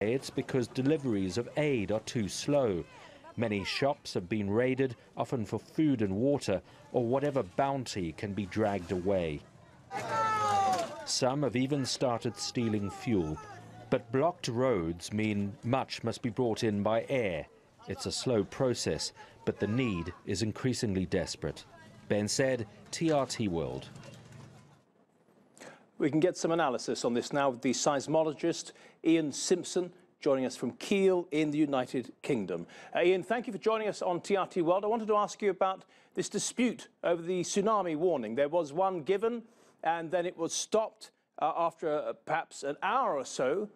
It's because deliveries of aid are too slow. Many shops have been raided, often for food and water, or whatever bounty can be dragged away. Some have even started stealing fuel. But blocked roads mean much must be brought in by air. It's a slow process, but the need is increasingly desperate. Ben said, TRT World. We can get some analysis on this now with the seismologist Ian Stimpson joining us from Keele in the United Kingdom. Ian, thank you for joining us on TRT World. I wanted to ask you about this dispute over the tsunami warning. There was one given and then it was stopped after perhaps an hour or so.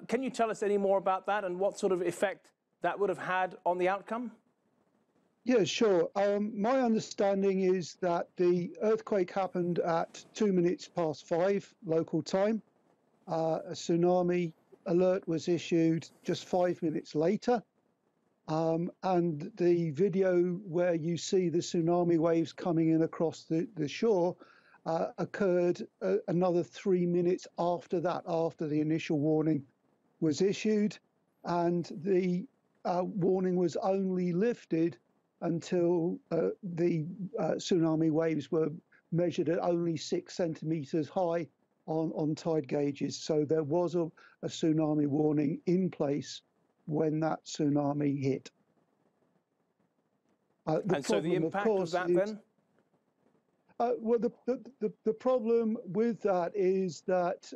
Can you tell us any more about that and what sort of effect that would have had on the outcome? Yeah, sure. My understanding is that the earthquake happened at 5 local time. A tsunami alert was issued just 5 minutes later. And the video where you see the tsunami waves coming in across the shore occurred another 3 minutes after that, after the initial warning was issued. And the warning was only lifted until the tsunami waves were measured at only 6 centimeters high on tide gauges. So there was a tsunami warning in place when that tsunami hit. And so the impact of that then? Well, the problem with that is that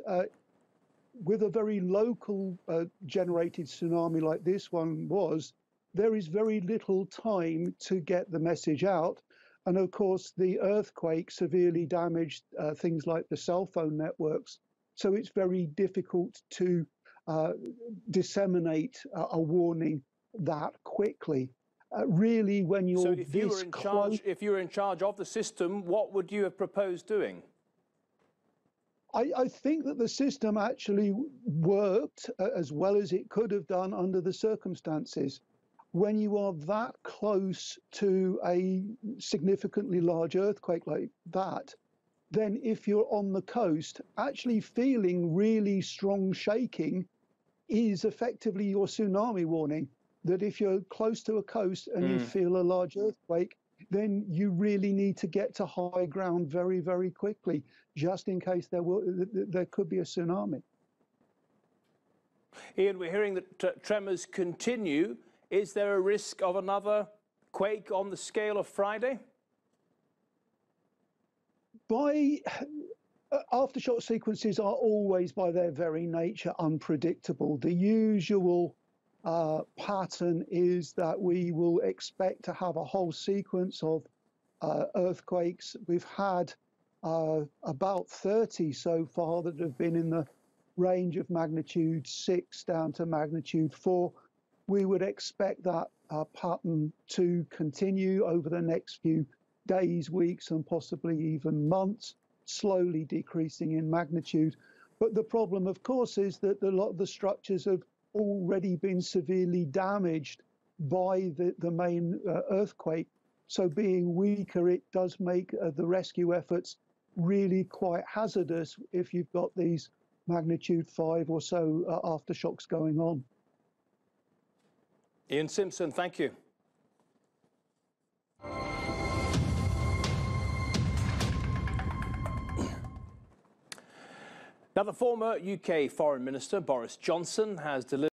with a very local generated tsunami like this one was, there is very little time to get the message out. And of course, the earthquake severely damaged things like the cell phone networks. So it's very difficult to disseminate a warning that quickly. Really, when you're if you were in charge of the system, what would you have proposed doing? I think that the system actually worked as well as it could have done under the circumstances. When you are that close to a significantly large earthquake like that, then if you're on the coast, actually feeling really strong shaking is effectively your tsunami warning. That if you're close to a coast and you feel a large earthquake, then you really need to get to high ground very, very quickly, just in case there could be a tsunami. Ian, we're hearing that tremors continue. Is there a risk of another quake on the scale of Friday? Aftershock sequences are always, by their very nature, unpredictable. The usual pattern is that we will expect to have a whole sequence of earthquakes. We've had about 30 so far that have been in the range of magnitude 6 down to magnitude 4. We would expect that pattern to continue over the next few days, weeks, and possibly even months, slowly decreasing in magnitude. But the problem, of course, is that a lot of the structures have already been severely damaged by the main earthquake. So being weaker, it does make the rescue efforts really quite hazardous if you've got these magnitude 5 or so aftershocks going on. Ian Stimpson, thank you. Now, the former UK Foreign Minister Boris Johnson has delivered